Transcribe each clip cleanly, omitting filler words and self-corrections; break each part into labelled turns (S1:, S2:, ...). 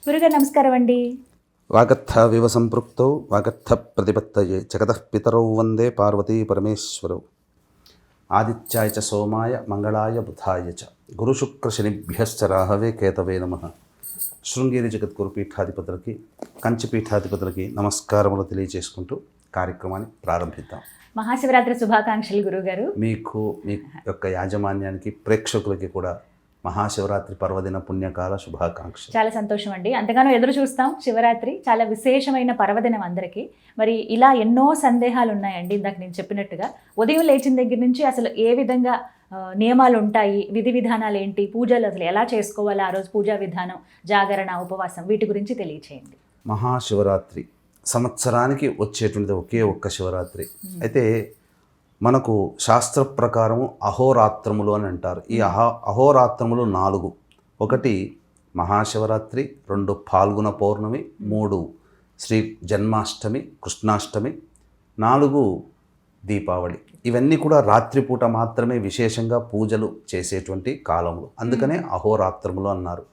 S1: గురుగారు నమస్కారం అండి.
S2: వాగర్థావివ సంపృక్తౌ వాగర్థ ప్రతిపత్తయే జగతః పితరౌ వందే పార్వతీ పరమేశ్వరౌ. ఆదిత్యాయ చ సోమాయ మంగళాయ బుధాయ చ గురుశుక్రశనిభ్యశ్చ రాహవే కేతవే నమః. శృంగేరి జగద్గురు పీఠాధిపతులకి, కంచి పీఠాధిపతులకి నమస్కారములు తెలియజేసుకుంటూ కార్యక్రమాన్ని ప్రారంభిద్దాం.
S1: మహాశివరాత్రి శుభాకాంక్షలు గురుగారు.
S2: మీకు మీ యొక్క యాజమాన్యానికి, ప్రేక్షకులకి కూడా మహాశివరాత్రి పర్వదిన పుణ్యకాల శుభాకాంక్షలు.
S1: చాలా సంతోషం అండి. అంతగానో ఎదురు చూస్తాం. శివరాత్రి చాలా విశేషమైన పర్వదినం అందరికీ. మరి ఇలా ఎన్నో సందేహాలు ఉన్నాయండి. ఇందాక నేను చెప్పినట్టుగా ఉదయం లేచిన దగ్గర నుంచి అసలు ఏ విధంగా నియమాలు ఉంటాయి, విధి విధానాలు ఏంటి, పూజలు అసలు ఎలా చేసుకోవాలి, ఆ రోజు పూజా విధానం, జాగరణ, ఉపవాసం, వీటి గురించి తెలియచేయండి.
S2: మహాశివరాత్రి సంవత్సరానికి వచ్చేటువంటిది ఒకే ఒక్క శివరాత్రి. అయితే మనకు శాస్త్ర ప్రకారము అహోరాత్రములు అని అంటారు. ఈ అహోరాత్రములు 4. 1 మహాశివరాత్రి, 2 ఫాల్గుణ పౌర్ణమి, 3 శ్రీ జన్మాష్టమి, కృష్ణాష్టమి, 4 దీపావళి. ఇవన్నీ కూడా రాత్రిపూట మాత్రమే విశేషంగా పూజలు చేసేటువంటి కాలములు. అందుకనే అహోరాత్రములు అన్నారు.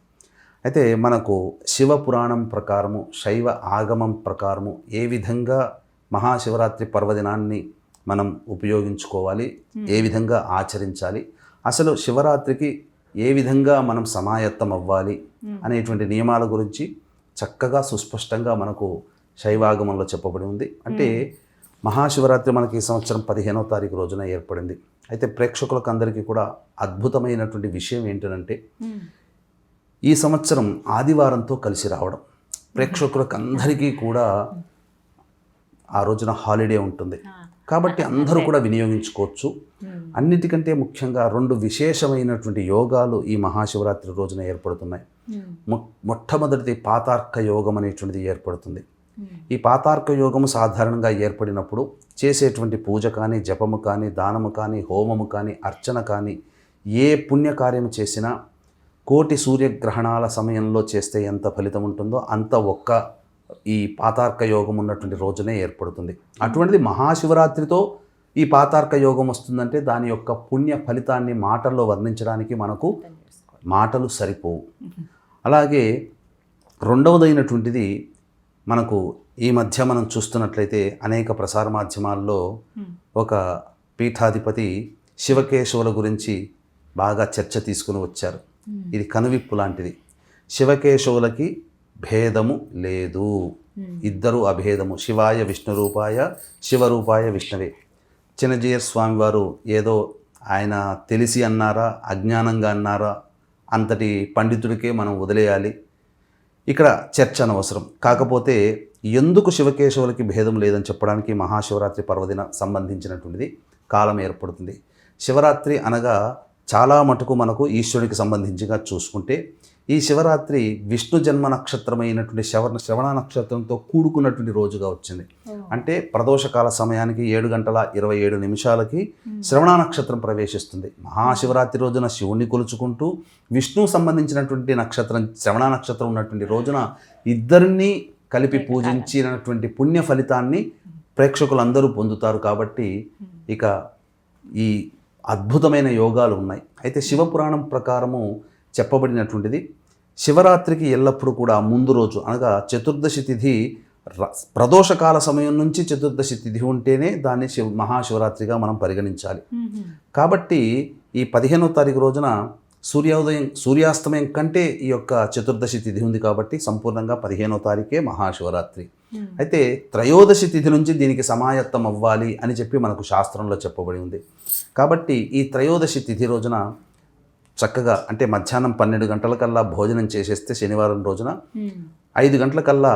S2: అయితే మనకు శివపురాణం ప్రకారము, శైవ ఆగమం ప్రకారము ఏ విధంగా మహాశివరాత్రి పర్వదినాన్ని మనం ఉపయోగించుకోవాలి, ఏ విధంగా ఆచరించాలి, అసలు శివరాత్రికి ఏ విధంగా మనం సమాయత్తం అవ్వాలి అనేటువంటి నియమాల గురించి చక్కగా సుస్పష్టంగా మనకు శైవాగమంలో చెప్పబడి ఉంది. అంటే మహాశివరాత్రి మనకి ఈ సంవత్సరం 15వ తారీఖు రోజున ఏర్పడింది. అయితే ప్రేక్షకులకు అందరికీ కూడా అద్భుతమైనటువంటి విషయం ఏంటంటే ఈ సంవత్సరం ఆదివారంతో కలిసి రావడం. ప్రేక్షకులకు అందరికీ కూడా ఆ రోజున హాలిడే ఉంటుంది కాబట్టి అందరూ కూడా వినియోగించుకోవచ్చు. అన్నిటికంటే ముఖ్యంగా 2 విశేషమైనటువంటి యోగాలు ఈ మహాశివరాత్రి రోజున ఏర్పడుతున్నాయి. మొట్టమొదటిది పాతార్క యోగం అనేటువంటిది ఏర్పడుతుంది. ఈ పాతార్క యోగము సాధారణంగా ఏర్పడినప్పుడు చేసేటువంటి పూజ కానీ, జపము కానీ, దానము కానీ, హోమము కానీ, అర్చన కానీ, ఏ పుణ్యకార్యం చేసినా కోటి సూర్యగ్రహణాల సమయంలో చేస్తే ఎంత ఫలితం ఉంటుందో అంత ఒక్క ఈ పాతార్క యోగం ఉన్నటువంటి రోజునే ఏర్పడుతుంది. అటువంటిది మహాశివరాత్రితో ఈ పాతార్క యోగం వస్తుందంటే దాని యొక్క పుణ్య ఫలితాన్ని మాటల్లో వర్ణించడానికి మనకు మాటలు సరిపోవు. అలాగే రెండవదైనటువంటిది మనకు ఈ మధ్య మనం చూస్తున్నట్లయితే అనేక ప్రసార మాధ్యమాల్లో ఒక పీఠాధిపతి శివకేశవుల గురించి బాగా చర్చ తీసుకుని వచ్చారు. ఇది కనువిప్పు లాంటిది. శివకేశవులకి భేదము లేదు, ఇద్దరు అభేదము. శివాయ విష్ణురూపాయ శివరూపాయ విష్ణవే. చిన్నజీయర్ స్వామి వారు ఏదో ఆయన తెలిసి అన్నారా, అజ్ఞానంగా అన్నారా, అంతటి పండితుడికే మనం వదిలేయాలి. ఇక్కడ చర్చ అనవసరం. కాకపోతే ఎందుకు శివకేశవులకి భేదం లేదని చెప్పడానికి మహాశివరాత్రి పర్వదిన సంబంధించినటువంటిది కాలం ఏర్పడుతుంది. శివరాత్రి అనగా చాలా మటుకు మనకు ఈశ్వరుడికి సంబంధించిగా చూసుకుంటే ఈ శివరాత్రి విష్ణు జన్మ నక్షత్రమైనటువంటి శ్రవణ నక్షత్రంతో కూడుకున్నటువంటి రోజుగా వచ్చింది. అంటే ప్రదోషకాల సమయానికి 7:27 శ్రవణ నక్షత్రం ప్రవేశిస్తుంది. మహాశివరాత్రి రోజున శివుణ్ణి కొలుచుకుంటూ విష్ణు సంబంధించినటువంటి నక్షత్రం శ్రవణ నక్షత్రం ఉన్నటువంటి రోజున ఇద్దరినీ కలిపి పూజించినటువంటి పుణ్య ఫలితాన్ని ప్రేక్షకులందరూ పొందుతారు. కాబట్టి ఇక ఈ అద్భుతమైన యోగాలు ఉన్నాయి. అయితే శివపురాణం ప్రకారము చెప్పబడినటువంటిది శివరాత్రికి ఎల్లప్పుడూ కూడా ముందు రోజు అనగా చతుర్దశి తిథి, ప్రదోషకాల సమయం నుంచి చతుర్దశి తిథి ఉంటేనే దాన్ని మహాశివరాత్రిగా మనం పరిగణించాలి. కాబట్టి ఈ 15వ తారీఖు రోజున సూర్యాస్తమయం కంటే ఈ యొక్క చతుర్దశి తిథి ఉంది కాబట్టి సంపూర్ణంగా 15వ తారీఖే మహాశివరాత్రి. అయితే త్రయోదశి తిథి నుంచి దీనికి సమాయత్తం అవ్వాలి అని చెప్పి మనకు శాస్త్రంలో చెప్పబడి ఉంది. కాబట్టి ఈ త్రయోదశి తిథి రోజున చక్కగా అంటే మధ్యాహ్నం 12 గంటలకల్లా భోజనం చేసేస్తే శనివారం రోజున 5 గంటలకల్లా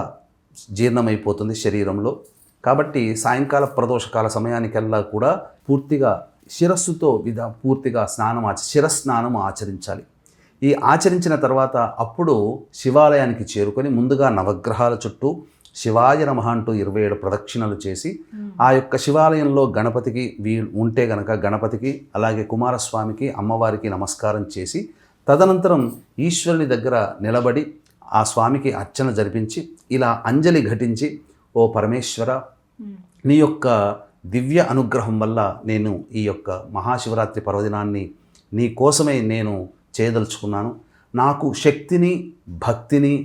S2: జీర్ణమైపోతుంది శరీరంలో. కాబట్టి సాయంకాల ప్రదోషకాల సమయానికల్లా కూడా పూర్తిగా శిరస్సుతో పూర్తిగా శిరస్నానం ఆచరించాలి. ఈ ఆచరించిన తర్వాత అప్పుడు శివాలయానికి చేరుకొని ముందుగా నవగ్రహాల చుట్టూ శివాయ నమః అంటూ 27 ప్రదక్షిణలు చేసి ఆ యొక్క శివాలయంలో గణపతికి ఉంటే గనక గణపతికి, అలాగే కుమారస్వామికి, అమ్మవారికి నమస్కారం చేసి తదనంతరం ఈశ్వరుని దగ్గర నిలబడి ఆ స్వామికి అర్చన జరిపించి ఇలా అంజలి ఘటించి, ఓ పరమేశ్వర, నీ యొక్క దివ్య అనుగ్రహం వల్ల నేను ఈ యొక్క మహాశివరాత్రి పర్వదినాన్ని నీ కోసమే నేను చేయదలుచుకున్నాను. నాకు శక్తిని, భక్తిని,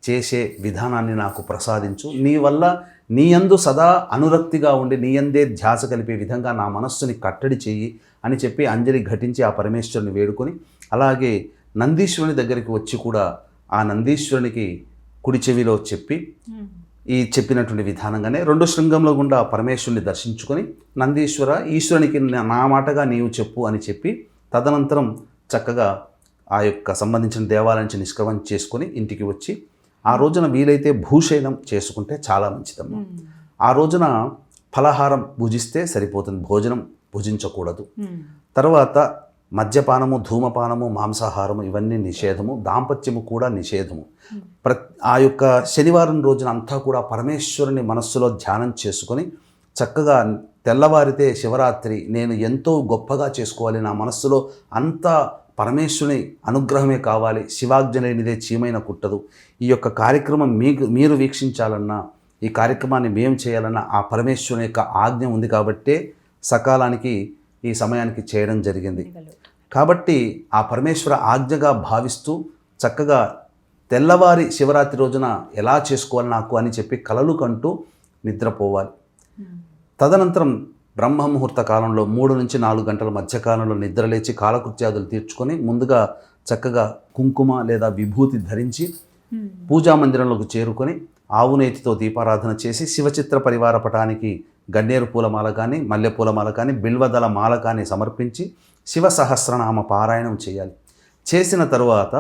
S2: చేసే విధానాన్ని నాకు ప్రసాదించు. నీ వల్ల నీ యందు సదా అనురక్తిగా ఉండి నీ యందే ధ్యాస కలిపే విధంగా నా మనస్సుని కట్టడి చెయ్యి అని చెప్పి అంజలి ఘటించి ఆ పరమేశ్వరుని వేడుకొని, అలాగే నందీశ్వరుని దగ్గరికి వచ్చి కూడా ఆ నందీశ్వరునికి కుడి చెవిలో చెప్పి ఈ చెప్పినటువంటి విధానంగానే 2 శృంగంలో గుండా పరమేశ్వరుని దర్శించుకొని, నందీశ్వర ఈశ్వరునికి నా మాటగా నీవు చెప్పు అని చెప్పి తదనంతరం చక్కగా ఆ యొక్క సంబంధించిన దేవాలయం నుంచి నిష్క్రమణ చేసుకొని ఇంటికి వచ్చి ఆ రోజున వీలైతే భూశయనం చేసుకుంటే చాలా మంచిదమ్మా. ఆ రోజున ఫలహారం భుజిస్తే సరిపోతుంది, భోజనం భుజించకూడదు. తర్వాత మద్యపానము, ధూమపానము, మాంసాహారము ఇవన్నీ నిషేధము, దాంపత్యము కూడా నిషేధము. ఆ యొక్క శనివారం రోజున అంతా కూడా పరమేశ్వరుని మనస్సులో ధ్యానం చేసుకొని చక్కగా తెల్లవారితే శివరాత్రి నేను ఎంతో గొప్పగా చేసుకోవాలి, నా మనస్సులో అంతా పరమేశ్వరుని అనుగ్రహమే కావాలి, శివాజ్ఞ లేనిదే చీమైన కుట్టదు, ఈ యొక్క కార్యక్రమం మీరు వీక్షించాలన్నా, ఈ కార్యక్రమాన్ని మేము చేయాలన్నా ఆ పరమేశ్వరుని యొక్క ఆజ్ఞ ఉంది కాబట్టే సకాలానికి ఈ సమయానికి చేయడం జరిగింది. కాబట్టి ఆ పరమేశ్వర ఆజ్ఞగా భావిస్తూ చక్కగా తెల్లవారి శివరాత్రి రోజున ఎలా చేసుకోవాలి నాకు అని చెప్పి కలలు కంటూ నిద్రపోవాలి. తదనంతరం బ్రహ్మముహూర్త కాలంలో 3 నుంచి 4 గంటల మధ్యకాలంలో నిద్రలేచి కాలకృత్యాదులు తీర్చుకొని ముందుగా చక్కగా కుంకుమ లేదా విభూతి ధరించి పూజా మందిరంలోకి చేరుకొని ఆవు నేతితో దీపారాధన చేసి శివచిత్ర పరివార పటానికి గన్నేరు పూలమాల కానీ, మల్లెపూలమాల కానీ, బిల్వదళ మాల కానీ సమర్పించి శివ సహస్రనామ పారాయణం చేయాలి. చేసిన తరువాత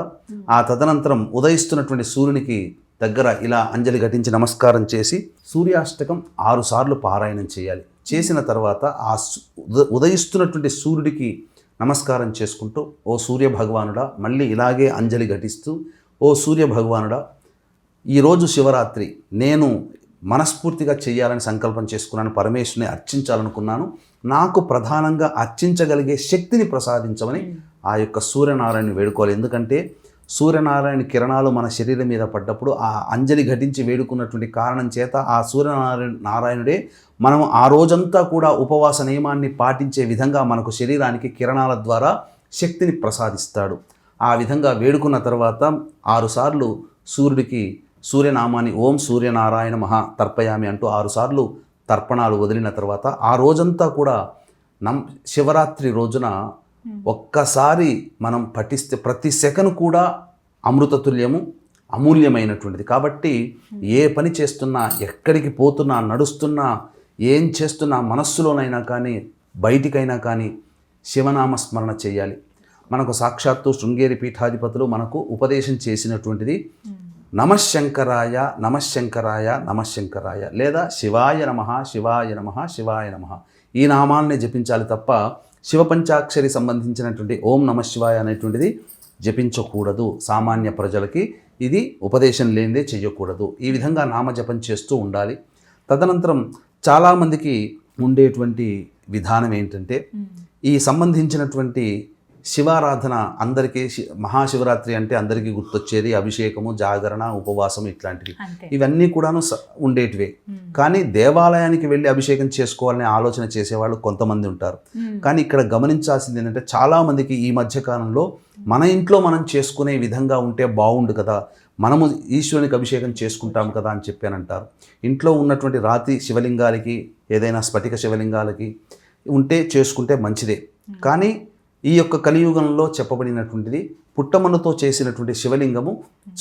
S2: ఆ తదనంతరం ఉదయిస్తున్నటువంటి సూర్యునికి దగ్గర ఇలా అంజలి ఘటించి నమస్కారం చేసి సూర్యాష్టకం 6 సార్లు పారాయణం చేయాలి. చేసిన తర్వాత ఆ ఉదయిస్తున్నటువంటి సూర్యుడికి నమస్కారం చేసుకుంటూ, ఓ సూర్య భగవానుడా, మళ్ళీ ఇలాగే అంజలి ఘటిస్తూ, ఓ సూర్య భగవానుడా, ఈరోజు శివరాత్రి నేను మనస్ఫూర్తిగా చేయాలని సంకల్పం చేసుకున్నాను, పరమేశ్వరుని అర్చించాలనుకున్నాను, నాకు ప్రధానంగా అర్చించగలిగే శక్తిని ప్రసాదించమని ఆ యొక్క సూర్యనారాయణని వేడుకోవాలి. ఎందుకంటే సూర్యనారాయణ కిరణాలు మన శరీరం మీద పడ్డప్పుడు ఆ అంజలి ఘటించి వేడుకున్నటువంటి కారణం చేత ఆ సూర్యనారాయణుడే మనం ఆ రోజంతా కూడా ఉపవాస నియమాన్ని పాటించే విధంగా మనకు శరీరానికి కిరణాల ద్వారా శక్తిని ప్రసాదిస్తాడు. ఆ విధంగా వేడుకున్న తర్వాత 6 సార్లు సూర్యుడికి సూర్యనామాన్ని ఓం సూర్యనారాయణ మహా తర్పయామి అంటూ 6 సార్లు తర్పణాలు వదిలిన తర్వాత ఆ రోజంతా కూడా శివరాత్రి రోజున ఒక్కసారి మనం పఠిస్తే ప్రతి సెకను కూడా అమృతతుల్యము, అమూల్యమైనటువంటిది. కాబట్టి ఏ పని చేస్తున్నా, ఎక్కడికి పోతున్నా, నడుస్తున్నా, ఏం చేస్తున్నా మనస్సులోనైనా కానీ బయటికైనా కానీ శివనామస్మరణ చేయాలి. మనకు సాక్షాత్తు శృంగేరి పీఠాధిపతులు మనకు ఉపదేశం చేసినటువంటిది నమఃశంకరాయ నమఃశంకరాయ నమఃశంకరాయ, లేదా శివాయ నమః శివాయ నమః శివాయ నమః, ఈ నామాల్ని జపించాలి తప్ప శివపంచాక్షరి సంబంధించినటువంటి ఓం నమః శివాయ అనేటువంటిది జపించకూడదు. సామాన్య ప్రజలకి ఇది ఉపదేశం లేనిదే చెయ్యకూడదు. ఈ విధంగా నామజపం చేస్తూ ఉండాలి. తదనంతరం చాలామందికి ఉండేటువంటి విధానం ఏంటంటే, ఈ సంబంధించినటువంటి శివారాధన అందరికీ మహాశివరాత్రి అంటే అందరికీ గుర్తొచ్చేది అభిషేకము, జాగరణ, ఉపవాసం ఇట్లాంటివి. ఇవన్నీ కూడాను ఉండేటివే. కానీ దేవాలయానికి వెళ్ళి అభిషేకం చేసుకోవాలనే ఆలోచన చేసేవాళ్ళు కొంతమంది ఉంటారు. కానీ ఇక్కడ గమనించాల్సింది ఏంటంటే, చాలామందికి ఈ మధ్యకాలంలో మన ఇంట్లో మనం చేసుకునే విధంగా ఉంటే బాగుండు కదా, మనము ఈశ్వరునికి అభిషేకం చేసుకుంటాం కదా అని చెప్పానంటారు. ఇంట్లో ఉన్నటువంటి రాతి శివలింగాలకి, ఏదైనా స్ఫటిక శివలింగాలకి ఉంటే చేసుకుంటే మంచిదే. కానీ ఈ యొక్క కలియుగంలో చెప్పబడినటువంటిది పుట్టమన్నుతో చేసినటువంటి శివలింగము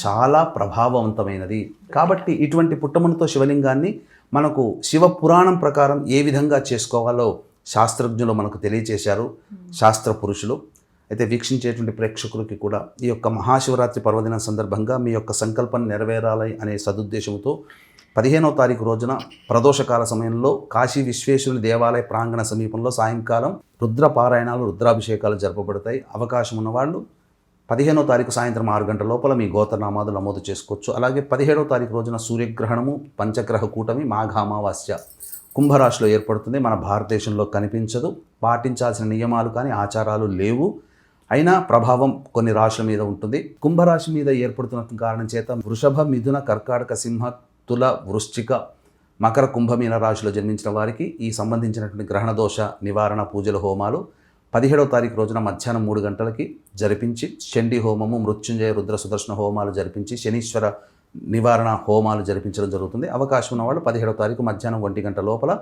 S2: చాలా ప్రభావవంతమైనది. కాబట్టి ఇటువంటి పుట్టమన్నుతో శివలింగాన్ని మనకు శివ పురాణం ప్రకారం ఏ విధంగా చేసుకోవాలో శాస్త్రజ్ఞులు మనకు తెలియచేశారు, శాస్త్ర పురుషులు. అయితే వీక్షించేటువంటి ప్రేక్షకులకి కూడా ఈ యొక్క మహాశివరాత్రి పర్వదినం సందర్భంగా మీ యొక్క సంకల్పం నెరవేరాలి అనే సదుద్దేశంతో 15వ తారీఖు రోజున ప్రదోషకాల సమయంలో కాశీ విశ్వేశ్వరుని దేవాలయ ప్రాంగణ సమీపంలో సాయంకాలం రుద్రపారాయణాలు, రుద్రాభిషేకాలు జరపబడతాయి. అవకాశం ఉన్నవాళ్ళు 15వ తారీఖు సాయంత్రం 6 గంటల లోపల మీ గోత్రనామాలు నమోదు చేసుకోవచ్చు. అలాగే 17వ తారీఖు రోజున సూర్యగ్రహణము, పంచగ్రహ కూటమి, మాఘ అమావాస్య కుంభరాశిలో ఏర్పడుతుంది. మన భారతదేశంలో కనిపించదు. పాటించాల్సిన నియమాలు కానీ ఆచారాలు లేవు. అయినా ప్రభావం కొన్ని రాశుల మీద ఉంటుంది. కుంభరాశి మీద ఏర్పడుతున్న కారణం చేత వృషభ, మిథున, కర్కాటక, సింహ, తుల, వృశ్చిక, మకర, కుంభమీన రాశిలో జన్మించిన వారికి ఈ సంబంధించినటువంటి గ్రహణ దోష నివారణ పూజల హోమాలు 17వ తారీఖు రోజున మధ్యాహ్నం 3 గంటలకి జరిపించి చండీ హోమము, మృత్యుంజయ, రుద్ర, సుదర్శన హోమాలు జరిపించి శనీశ్వర నివారణ హోమాలు జరిపించడం జరుగుతుంది. అవకాశం ఉన్నవాళ్ళు 17వ తారీఖు మధ్యాహ్నం 1 గంట లోపల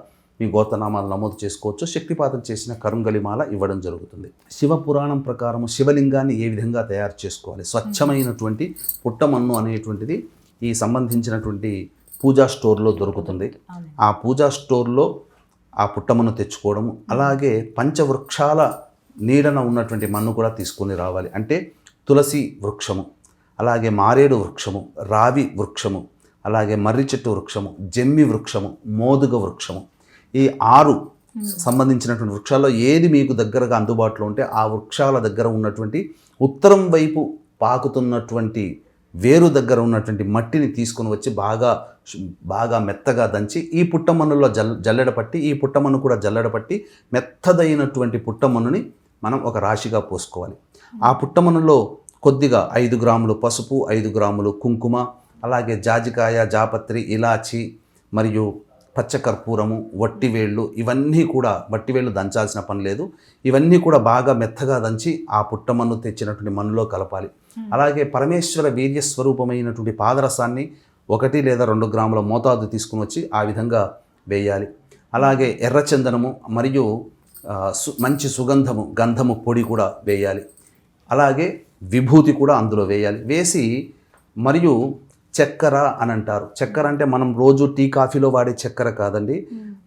S2: మీ గోత్రనామాలు నమోదు చేసుకోవచ్చు. శక్తిపాతం చేసిన కరుంగలిమాల ఇవ్వడం జరుగుతుంది. శివ పురాణం ప్రకారం శివలింగాన్ని ఏ విధంగా తయారు చేసుకోవాలి? స్వచ్ఛమైనటువంటి పుట్టమన్ను అనేటువంటిది ఈ సంబంధించినటువంటి పూజా స్టోర్లో దొరుకుతుంది. ఆ పూజా స్టోర్లో ఆ పుట్టమన్ను తెచ్చుకోవడము, అలాగే పంచవృక్షాల నీడన ఉన్నటువంటి మన్ను కూడా తీసుకొని రావాలి. అంటే తులసి వృక్షము, అలాగే మారేడు వృక్షము, రావి వృక్షము, అలాగే మర్రి చెట్టు వృక్షము, జమ్మి వృక్షము, మోదుగ వృక్షము, ఈ 6 సంబంధించినటువంటి వృక్షాల్లో ఏది మీకు దగ్గరగా అందుబాటులో ఉంటే ఆ వృక్షాల దగ్గర ఉన్నటువంటి ఉత్తరం వైపు పాకుతున్నటువంటి వేరు దగ్గర ఉన్నటువంటి మట్టిని తీసుకొని వచ్చి బాగా మెత్తగా దంచి ఈ పుట్టమన్నులో జల్లెడపట్టి, ఈ పుట్టమన్ను కూడా జల్లెడపట్టి మెత్తదైనటువంటి పుట్టమన్నుని మనం ఒక రాశిగా పోసుకోవాలి. ఆ పుట్టమన్నులో కొద్దిగా 5 గ్రాములు పసుపు, 5 గ్రాములు కుంకుమ, అలాగే జాజికాయ, జాపత్రి, ఇలాచి మరియు పచ్చకర్పూరము, వట్టివేళ్ళు, ఇవన్నీ కూడా వట్టివేళ్ళు దంచాల్సిన పని లేదు. ఇవన్నీ కూడా బాగా మెత్తగా దంచి ఆ పుట్టమన్ను తెచ్చినటువంటి మన్నులో కలపాలి. అలాగే పరమేశ్వర వీర్య స్వరూపమైనటువంటి పాదరసాన్ని 1 లేదా 2 గ్రాముల మోతాదు తీసుకుని వచ్చి ఆ విధంగా వేయాలి. అలాగే ఎర్రచందనము మరియు మంచి గంధము పొడి కూడా వేయాలి. అలాగే విభూతి కూడా అందులో వేయాలి. వేసి మరియు చక్కెర అని అంటారు. చక్కెర అంటే మనం రోజు టీ కాఫీలో వాడే చక్కెర కాదండి.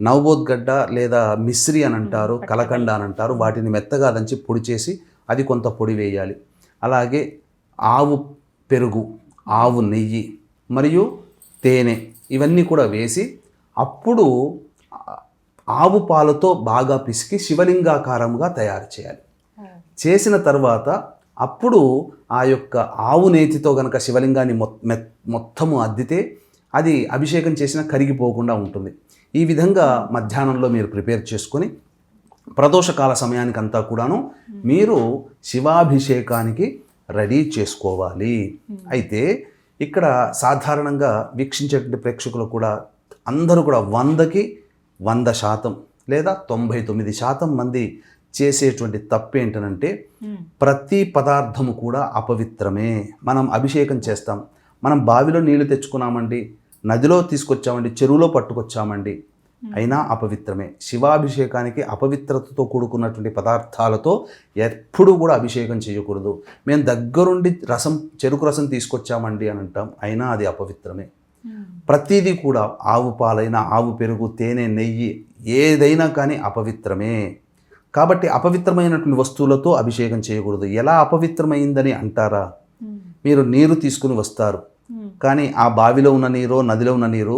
S2: నవబోద్గడ్డ లేదా మిశ్రి అని అంటారు, కలకండ అని అంటారు. వాటిని మెత్తగా దంచి పొడి చేసి అది కొంత పొడి వేయాలి. అలాగే ఆవు పెరుగు, ఆవు నెయ్యి మరియు తేనె ఇవన్నీ కూడా వేసి అప్పుడు ఆవు పాలతో బాగా పిసికి శివలింగాకారంగా తయారు చేయాలి. చేసిన తర్వాత అప్పుడు ఆ యొక్క ఆవు నేతితో గనక శివలింగాన్ని మొత్తము అద్దితే అది అభిషేకం చేసినా కరిగిపోకుండా ఉంటుంది. ఈ విధంగా మధ్యాహ్నంలో మీరు ప్రిపేర్ చేసుకొని ప్రదోషకాల సమయానికి అంతా కూడాను మీరు శివాభిషేకానికి రెడీ చేసుకోవాలి. అయితే ఇక్కడ సాధారణంగా వీక్షించేటువంటి ప్రేక్షకులు కూడా అందరూ కూడా 100కి 100% లేదా 99% మంది చేసేటువంటి తప్పు ఏంటనంటే ప్రతి పదార్థము కూడా అపవిత్రమే. మనం అభిషేకం చేస్తాం, మనం బావిలో నీళ్లు తెచ్చుకున్నామండి, నదిలో తీసుకొచ్చామండి, చెరువులో పట్టుకొచ్చామండి, అయినా అపవిత్రమే. శివాభిషేకానికి అపవిత్రతతో కూడుకున్నటువంటి పదార్థాలతో ఎప్పుడూ కూడా అభిషేకం చేయకూడదు. మేము దగ్గరుండి చెరుకు రసం తీసుకొచ్చామండి అని అంటాం, అయినా అది అపవిత్రమే. ప్రతిదీ కూడా ఆవు పాలైనా, ఆవు పెరుగు, తేనె, నెయ్యి ఏదైనా కానీ అపవిత్రమే. కాబట్టి అపవిత్రమైనటువంటి వస్తువులతో అభిషేకం చేయకూడదు. ఎలా అపవిత్రమైందని అంటారా? మీరు నీరు తీసుకుని వస్తారు, కానీ ఆ బావిలో ఉన్న నీరు, నదిలో ఉన్న నీరు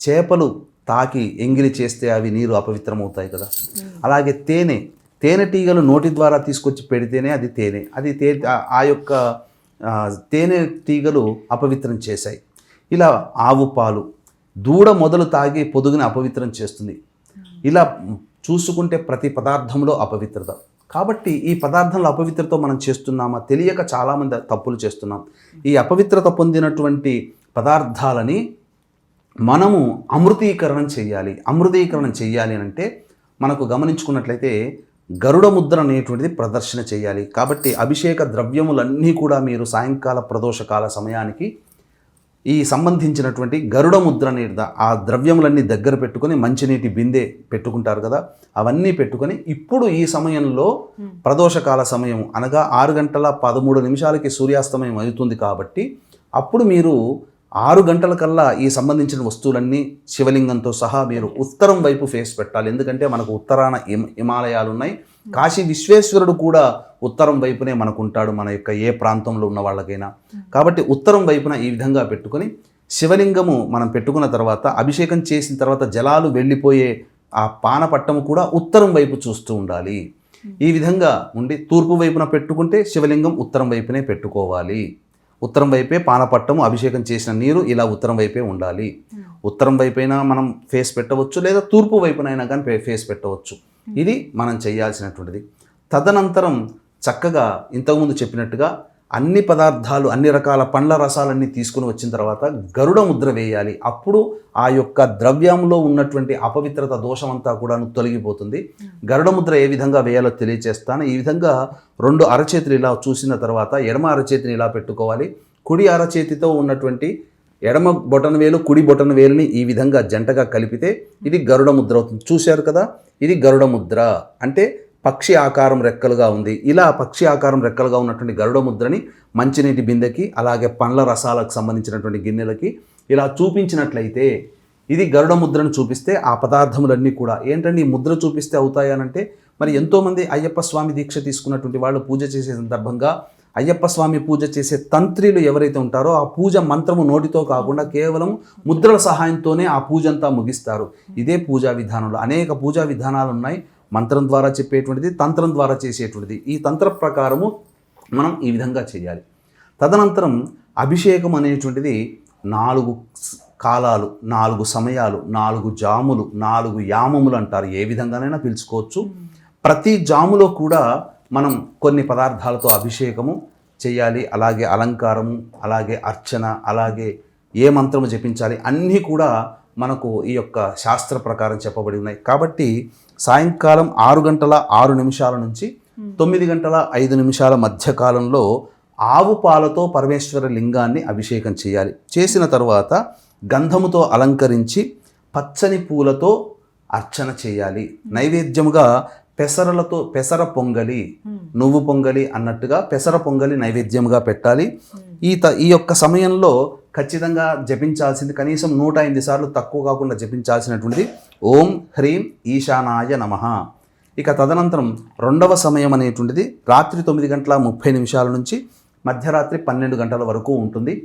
S2: చేపలు తాకి ఎంగిలి చేస్తే అవి నీరు అపవిత్రమవుతాయి కదా. అలాగే తేనెటీగలు నోటి ద్వారా తీసుకొచ్చి పెడితేనే అది తేనె, ఆ యొక్క తేనెటీగలు అపవిత్రం చేశాయి. ఇలా ఆవు పాలు, దూడ మొదలు తాగి పొదుగుని అపవిత్రం చేస్తుంది. ఇలా చూసుకుంటే ప్రతి పదార్థంలో అపవిత్రత. కాబట్టి ఈ పదార్థంలో అపవిత్రత మనం చేస్తున్నామా? తెలియక చాలామంది తప్పులు చేస్తున్నాం. ఈ అపవిత్రత పొందినటువంటి పదార్థాలని మనము అమృతీకరణం చేయాలి. అమృతీకరణం చేయాలి అంటే మనకు గమనించుకున్నట్లయితే గరుడ ముద్ర అనేటువంటిది ప్రదర్శన చేయాలి. కాబట్టి అభిషేక ద్రవ్యములన్నీ కూడా మీరు సాయంకాల ప్రదోషకాల సమయానికి ఈ సంబంధించినటువంటి గరుడ ముద్ర అనేది ఆ ద్రవ్యములన్నీ దగ్గర పెట్టుకొని మంచినీటి బిందె పెట్టుకుంటారు కదా, అవన్నీ పెట్టుకొని ఇప్పుడు ఈ సమయంలో ప్రదోషకాల సమయం అనగా 6:13 సూర్యాస్తమయం అవుతుంది. కాబట్టి అప్పుడు మీరు 6 గంటల కల్లా ఈ సంబంధించిన వస్తువులన్నీ శివలింగంతో సహా మీరు ఉత్తరం వైపు ఫేస్ పెట్టాలి. ఎందుకంటే మనకు ఉత్తరాన హిమాలయాలు ఉన్నాయి. కాశీ విశ్వేశ్వరుడు కూడా ఉత్తరం వైపునే మనకు ఉంటాడు, మన యొక్క ఏ ప్రాంతంలో ఉన్న వాళ్ళకైనా. కాబట్టి ఉత్తరం వైపున ఈ విధంగా పెట్టుకొని శివలింగము మనం పెట్టుకున్న తర్వాత అభిషేకం చేసిన తర్వాత జలాలు వెళ్ళిపోయే ఆ పానపట్టము కూడా ఉత్తరం వైపు చూస్తూ ఉండాలి. ఈ విధంగా ఉండి తూర్పు వైపున పెట్టుకుంటే శివలింగం ఉత్తరం వైపునే పెట్టుకోవాలి. ఉత్తరం వైపే పానపట్టము, అభిషేకం చేసిన నీరు ఇలా ఉత్తరం వైపే ఉండాలి. ఉత్తరం వైపైనా మనం ఫేస్ పెట్టవచ్చు, లేదా తూర్పు వైపునైనా కానీ ఫేస్ పెట్టవచ్చు. ఇది మనం చేయాల్సినటువంటిది. తదనంతరం చక్కగా ఇంతకుముందు చెప్పినట్టుగా అన్ని పదార్థాలు, అన్ని రకాల పండ్ల రసాలన్నీ తీసుకుని వచ్చిన తర్వాత గరుడ ముద్ర వేయాలి. అప్పుడు ఆ యొక్క ద్రవ్యంలో ఉన్నటువంటి అపవిత్రత దోషమంతా కూడా తొలగిపోతుంది. గరుడ ముద్ర ఏ విధంగా వేయాలో తెలియచేస్తాను. ఈ విధంగా 2 అరచేతులు ఇలా చూసిన తర్వాత ఎడమ అరచేతిని ఇలా పెట్టుకోవాలి. కుడి అరచేతితో ఉన్నటువంటి ఎడమ బొటన వేలు కుడి బొటన వేలుని ఈ విధంగా జంటగా కలిపితే ఇది గరుడ ముద్ర అవుతుంది. చూశారు కదా, ఇది గరుడ ముద్ర అంటే పక్షి ఆకారం రెక్కలుగా ఉంది. ఇలా పక్షి ఆకారం రెక్కలుగా ఉన్నటువంటి గరుడ ముద్రని మంచినీటి బిందెకి అలాగే పండ్ల రసాలకు సంబంధించినటువంటి గిన్నెలకి ఇలా చూపించినట్లయితే, ఇది గరుడ ముద్రను చూపిస్తే ఆ పదార్థములన్నీ కూడా ఏంటంటే ఈ ముద్ర చూపిస్తే అవుతాయనంటే, మరి ఎంతోమంది అయ్యప్ప స్వామి దీక్ష తీసుకున్నటువంటి వాళ్ళు పూజ చేసే సందర్భంగా అయ్యప్ప స్వామి పూజ చేసే తంత్రులు ఎవరైతే ఉంటారో ఆ పూజ మంత్రము నోటితో కాకుండా కేవలం ముద్రల సహాయంతోనే ఆ పూజ అంతా ముగిస్తారు. ఇదే పూజా విధానంలో అనేక పూజా విధానాలు ఉన్నాయి. మంత్రం ద్వారా చెప్పేటువంటిది, తంత్రం ద్వారా చేసేటువంటిది. ఈ తంత్ర ప్రకారము మనం ఈ విధంగా చేయాలి. తదనంతరం అభిషేకం అనేటువంటిది 4 కాలాలు, 4 సమయాలు, 4 జాములు, 4 యామములు అంటారు. ఏ విధంగానైనా పిలుచుకోవచ్చు. ప్రతి జాములో కూడా మనం కొన్ని పదార్థాలతో అభిషేకము చేయాలి. అలాగే అలంకారము, అలాగే అర్చన, అలాగే ఏ మంత్రము జపించాలి అన్నీ కూడా మనకు ఈ యొక్క శాస్త్ర ప్రకారం చెప్పబడి ఉన్నాయి. కాబట్టి సాయంకాలం 6 గంటల 6 నిమిషాల నుంచి 9 గంటల 5 నిమిషాల మధ్య కాలంలో ఆవు పాలతో పరమేశ్వర లింగాన్ని అభిషేకం చేయాలి. చేసిన తర్వాత గంధముతో అలంకరించి పచ్చని పూలతో అర్చన చేయాలి. నైవేద్యముగా పెసర పొంగలి, నువ్వు పొంగలి అన్నట్టుగా పెసర పొంగలి నైవేద్యముగా పెట్టాలి. ఈ యొక్క సమయంలో ఖచ్చితంగా జపించాల్సింది కనీసం 108 సార్లు తక్కువ కాకుండా జపించాల్సినటువంటిది ఓం హ్రీం ఈశానాయ నమః. ఇక తదనంతరం 2వ సమయం అనేటువంటిది రాత్రి 9 గంటల 30 నిమిషాల నుంచి మధ్యరాత్రి 12 గంటల వరకు ఉంటుంది.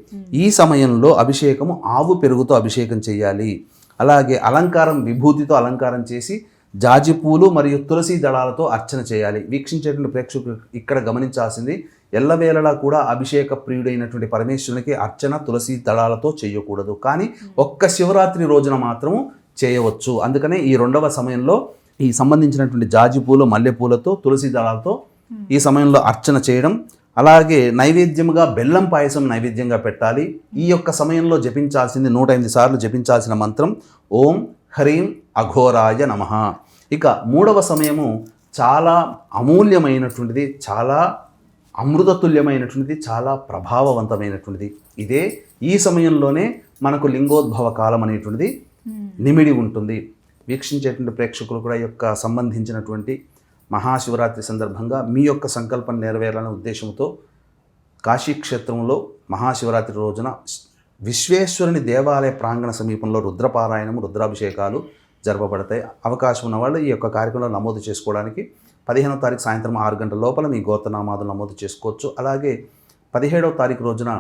S2: ఈ సమయంలో అభిషేకము ఆవు పెరుగుతో అభిషేకం చేయాలి. అలాగే అలంకారం విభూతితో అలంకారం చేసి జాజి పూలు మరియు తులసి దళాలతో అర్చన చేయాలి. వీక్షించేటువంటి ప్రేక్షకులు ఇక్కడ గమనించాల్సింది, ఎల్లవేళలా కూడా అభిషేక ప్రియుడైనటువంటి పరమేశ్వరునికి అర్చన తులసి దళాలతో చేయకూడదు, కానీ ఒక్క శివరాత్రి రోజున మాత్రము చేయవచ్చు. అందుకనే ఈ 2వ సమయంలో ఈ సంబంధించినటువంటి జాజి పూలు, మల్లెపూలతో, తులసి దళాలతో ఈ సమయంలో అర్చన చేయడం. అలాగే నైవేద్యముగా బెల్లం పాయసం నైవేద్యంగా పెట్టాలి. ఈ యొక్క సమయంలో జపించాల్సింది 108 సార్లు జపించాల్సిన మంత్రం ఓం హ్రీం అఘోరాయ నమః. ఇక 3వ సమయము చాలా అమూల్యమైనటువంటిది, చాలా అమృతతుల్యమైనటువంటిది, చాలా ప్రభావవంతమైనటువంటిది. ఈ సమయంలోనే మనకు లింగోద్భవ కాలం అనేటువంటిది నిమిడి ఉంటుంది. వీక్షించేటువంటి ప్రేక్షకులు కూడా యొక్క సంబంధించినటువంటి మహాశివరాత్రి సందర్భంగా మీ యొక్క సంకల్పం నెరవేరాలనే ఉద్దేశంతో కాశీక్షేత్రంలో మహాశివరాత్రి రోజున విశ్వేశ్వరుని దేవాలయ ప్రాంగణ సమీపంలో రుద్రపారాయణము, రుద్రాభిషేకాలు జరపబడతాయి. అవకాశం ఉన్న వాళ్ళు ఈ యొక్క కార్యక్రమంలో నమోదు చేసుకోవడానికి 15వ తారీఖు సాయంత్రం 6 గంటల లోపల మీ గోత్రనామాదులు నమోదు చేసుకోవచ్చు. అలాగే 17వ తారీఖు రోజున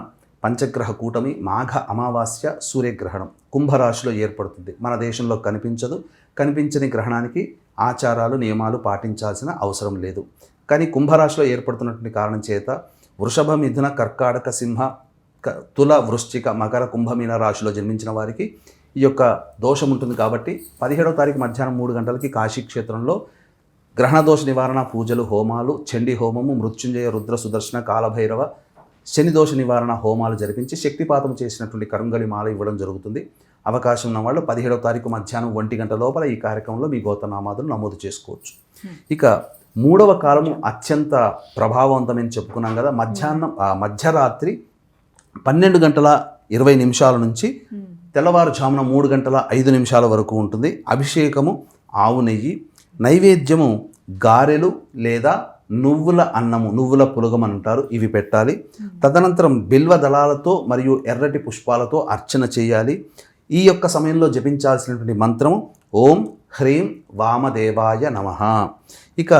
S2: పంచగ్రహ కూటమి, మాఘ అమావాస్య, సూర్యగ్రహణం కుంభరాశిలో ఏర్పడుతుంది. మన దేశంలో కనిపించదు. కనిపించని గ్రహణానికి ఆచారాలు, నియమాలు పాటించాల్సిన అవసరం లేదు. కానీ కుంభరాశిలో ఏర్పడుతున్నటువంటి కారణం చేత వృషభ, మిథున, కర్కాటక, సింహ, తుల, వృశ్చిక, మకర, కుంభమీన రాశిలో జన్మించిన వారికి ఈ యొక్క దోషం ఉంటుంది. కాబట్టి 17వ తారీఖు మధ్యాహ్నం 3 గంటలకి కాశీక్షేత్రంలో గ్రహణ దోష నివారణ పూజలు, హోమాలు, చండీ హోమము, మృత్యుంజయ, రుద్ర, సుదర్శన, కాలభైరవ, శని దోష నివారణ హోమాలు జరిపించి శక్తిపాతం చేసినటువంటి కరుంగలి మాల ఇవ్వడం జరుగుతుంది. అవకాశం ఉన్న వాళ్ళు 17వ తారీఖు మధ్యాహ్నం 1 గంట లోపల ఈ కార్యక్రమంలో మీ గోత్రనామాదులు నమోదు చేసుకోవచ్చు. ఇక 3వ కాలము అత్యంత ప్రభావవంతమని చెప్పుకున్నాం కదా. మధ్యరాత్రి 12 గంటల 20 నిమిషాల నుంచి తెల్లవారుజామున 3 గంటల 5 నిమిషాల వరకు ఉంటుంది. అభిషేకము ఆవు నెయ్యి, నైవేద్యము గారెలు లేదా నువ్వుల అన్నము, నువ్వుల పులగం అంటారు, ఇవి పెట్టాలి. తదనంతరం బిల్వ దళాలతో మరియు ఎర్రటి పుష్పాలతో అర్చన చేయాలి. ఈ యొక్క సమయంలో జపించాల్సినటువంటి మంత్రం ఓం హ్రీం వామదేవాయ నమః. ఇక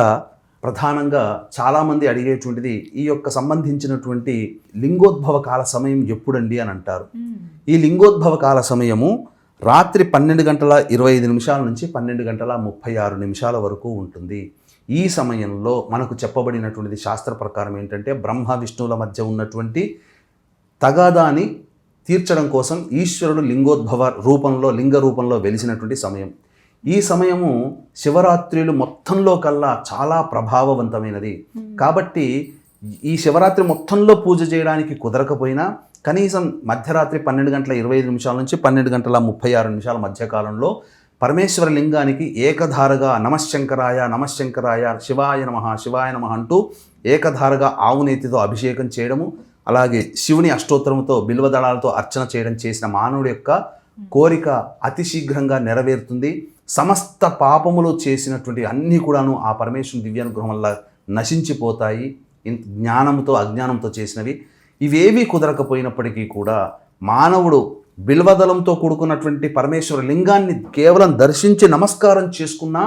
S2: ప్రధానంగా చాలామంది అడిగేటువంటిది ఈ యొక్క సంబంధించినటువంటి లింగోద్భవ కాల సమయం ఎప్పుడండి అని అంటారు. ఈ లింగోద్భవ కాల సమయము రాత్రి 12 గంటల 25 నిమిషాల నుంచి 12 గంటల 36 నిమిషాల వరకు ఉంటుంది. ఈ సమయంలో మనకు చెప్పబడినటువంటిది శాస్త్ర ప్రకారం ఏంటంటే, బ్రహ్మ విష్ణువుల మధ్య ఉన్నటువంటి తగాదాని తీర్చడం కోసం ఈశ్వరుడు లింగ రూపంలో వెలిసినటువంటి సమయం. ఈ సమయము శివరాత్రులు మొత్తంలో కల్లా చాలా ప్రభావవంతమైనది. కాబట్టి ఈ శివరాత్రి మొత్తంలో పూజ చేయడానికి కుదరకపోయినా కనీసం మధ్యరాత్రి 12 గంటల 25 నిమిషాల నుంచి 12 గంటల 36 నిమిషాల మధ్యకాలంలో పరమేశ్వర లింగానికి ఏకధారగా నమశ్శంకరాయ నమశ్శంకరాయ, శివాయ నమః శివాయ నమః అంటూ ఏకధారగా ఆవు నేతితో అభిషేకం చేయడము, అలాగే శివుని అష్టోత్తరంతో బిల్వదళాలతో అర్చన చేయడం చేసిన మానవుడి యొక్క కోరిక అతి శీఘ్రంగా నెరవేరుతుంది. సమస్త పాపములు చేసినటువంటి అన్నీ కూడాను ఆ పరమేశ్వరుని దివ్యానుగ్రహం వల్ల నశించిపోతాయి. జ్ఞానంతో అజ్ఞానంతో చేసినవి ఇవేవి కుదరకపోయినప్పటికీ కూడా మానవుడు బిల్వదళంతో కూడుకున్నటువంటి పరమేశ్వర లింగాన్ని కేవలం దర్శించి నమస్కారం చేసుకున్నా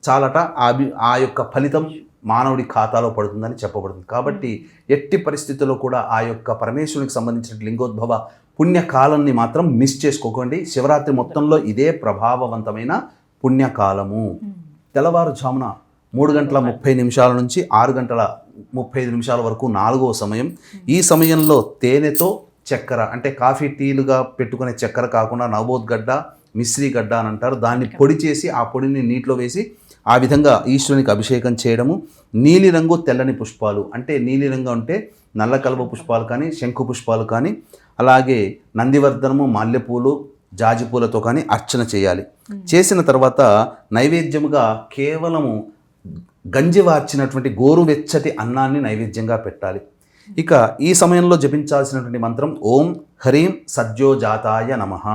S2: చాలట ఆ యొక్క ఫలితం మానవుడి ఖాతాలో పడుతుందని చెప్పబడుతుంది. కాబట్టి ఎట్టి పరిస్థితుల్లో కూడా ఆ యొక్క పరమేశ్వరునికి సంబంధించిన లింగోద్భవ పుణ్యకాలాన్ని మాత్రం మిస్ చేసుకోకండి. శివరాత్రి మొత్తంలో ఇదే ప్రభావవంతమైన పుణ్యకాలము. తెల్లవారుజామున 3:30 నుంచి 6:35 వరకు 4వ సమయం. ఈ సమయంలో తేనెతో చక్కెర, అంటే కాఫీ టీలుగా పెట్టుకునే చక్కెర కాకుండా నవబోద్గడ్డ, మిశ్రీ గడ్డ అని అంటారు, దాన్ని పొడి చేసి ఆ పొడిని నీటిలో వేసి ఆ విధంగా ఈశ్వరునికి అభిషేకం చేయడము. నీలిరంగు తెల్లని పుష్పాలు, అంటే నీలిరంగు అంటే నల్ల కలువ పుష్పాలు కానీ శంకు పుష్పాలు కానీ అలాగే నందివర్ధనము, మల్లెపూలు, జాజిపూలతో కానీ అర్చన చేయాలి. చేసిన తర్వాత నైవేద్యముగా కేవలము గంజివార్చినటువంటి గోరువెచ్చటి అన్నాన్ని నైవేద్యంగా పెట్టాలి. ఇక ఈ సమయంలో జపించాల్సినటువంటి మంత్రం ఓం హ్రీం సద్యోజాతాయ నమః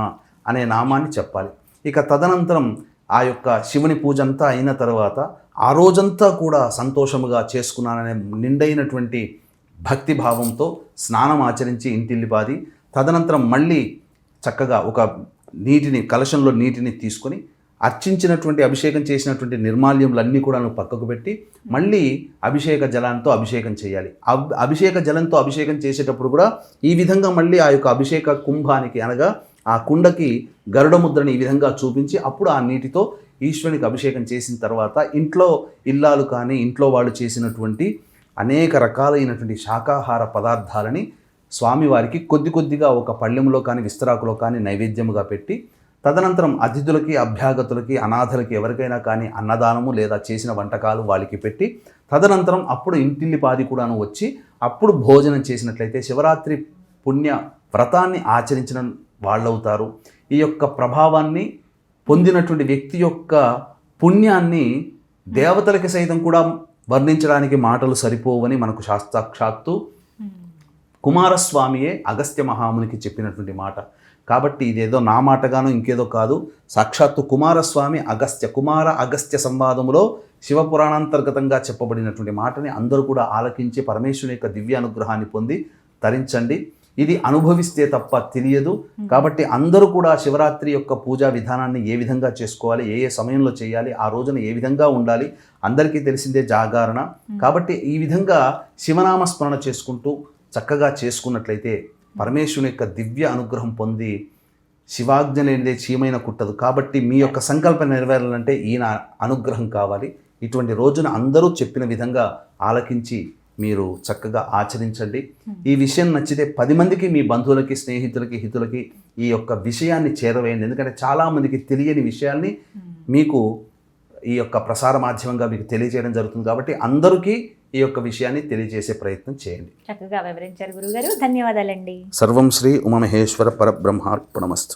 S2: అనే నామాన్ని చెప్పాలి. ఇక తదనంతరం ఆ యొక్క శివుని పూజ అంతా అయిన తర్వాత ఆ రోజంతా కూడా సంతోషముగా చేసుకున్నాననే నిండైనటువంటి భక్తిభావంతో స్నానం ఆచరించి ఇంటిల్లిపాది తదనంతరం మళ్ళీ చక్కగా ఒక కలశంలో నీటిని తీసుకొని అర్చించినటువంటి అభిషేకం చేసినటువంటి నిర్మాల్యములన్నీ కూడా పక్కకు పెట్టి మళ్ళీ అభిషేక జలంతో అభిషేకం చేయాలి. అభిషేక జలంతో అభిషేకం చేసేటప్పుడు కూడా ఈ విధంగా మళ్ళీ ఆ యొక్క అభిషేక కుంభానికి అనగా ఆ కుండకి గరుడ ముద్రని ఈ విధంగా చూపించి అప్పుడు ఆ నీటితో ఈశ్వరునికి అభిషేకం చేసిన తర్వాత ఇంట్లో ఇల్లాలు కానీ ఇంట్లో వాళ్ళు చేసినటువంటి అనేక రకాలైనటువంటి శాకాహార పదార్థాలని స్వామివారికి కొద్దిగా ఒక పళ్ళెంలో కానీ విస్తరాకులో కానీ నైవేద్యముగా పెట్టి తదనంతరం అతిథులకి, అభ్యాగతులకి, అనాథలకి ఎవరికైనా కానీ అన్నదానము లేదా చేసిన వంటకాలు వాళ్ళకి పెట్టి తదనంతరం అప్పుడు ఇంటిల్లిపాది కూడాను వచ్చి అప్పుడు భోజనం చేసినట్లయితే శివరాత్రి పుణ్య వ్రతాన్ని ఆచరించిన వాళ్ళవుతారు. ఈ యొక్క ప్రభావాన్ని పొందినటువంటి వ్యక్తి యొక్క పుణ్యాన్ని దేవతలకి సైతం కూడా వర్ణించడానికి మాటలు సరిపోవని మనకు సాక్షాత్తు కుమారస్వామియే అగస్త్య మహామునికి చెప్పినటువంటి మాట. కాబట్టి ఇదేదో నా మాటగానో ఇంకేదో కాదు, సాక్షాత్తు కుమారస్వామి అగస్త్య సంవాదములో శివపురాణాంతర్గతంగా చెప్పబడినటువంటి మాటని అందరూ కూడా ఆలకించి పరమేశ్వరుని యొక్క దివ్య అనుగ్రహాన్ని పొంది తరించండి. ఇది అనుభవిస్తే తప్ప తెలియదు. కాబట్టి అందరూ కూడా శివరాత్రి యొక్క పూజా విధానాన్ని ఏ విధంగా చేసుకోవాలి, ఏ సమయంలో చేయాలి, ఆ రోజున ఏ విధంగా ఉండాలి అందరికీ తెలిసిందే జాగరణ. కాబట్టి ఈ విధంగా శివనామ స్మరణ చేసుకుంటూ చక్కగా చేసుకున్నట్లయితే పరమేశ్వరుని యొక్క దివ్య అనుగ్రహం పొంది శివాజ్ఞ లేనిదే చీమైన కుట్టదు. కాబట్టి మీ యొక్క సంకల్పం నెరవేరాలంటే ఈయన అనుగ్రహం కావాలి. ఇటువంటి రోజున అందరూ చెప్పిన విధంగా ఆలకించి మీరు చక్కగా ఆచరించండి. ఈ విషయం నచ్చితే 10 మందికి, మీ బంధువులకి, స్నేహితులకి, హితులకి ఈ యొక్క విషయాన్ని చేరవేయండి. ఎందుకంటే చాలామందికి తెలియని విషయాల్ని మీకు ఈ యొక్క ప్రసార మాధ్యమంగా మీకు తెలియజేయడం జరుగుతుంది. కాబట్టి అందరికీ ఈ యొక్క విషయాన్ని తెలియజేసే ప్రయత్నం చేయండి.
S1: చక్కగా వివరించారు గురుగారు, ధన్యవాదాలండి.
S2: సర్వం శ్రీ ఉమామహేశ్వర పరబ్రహ్మార్పణమస్తు.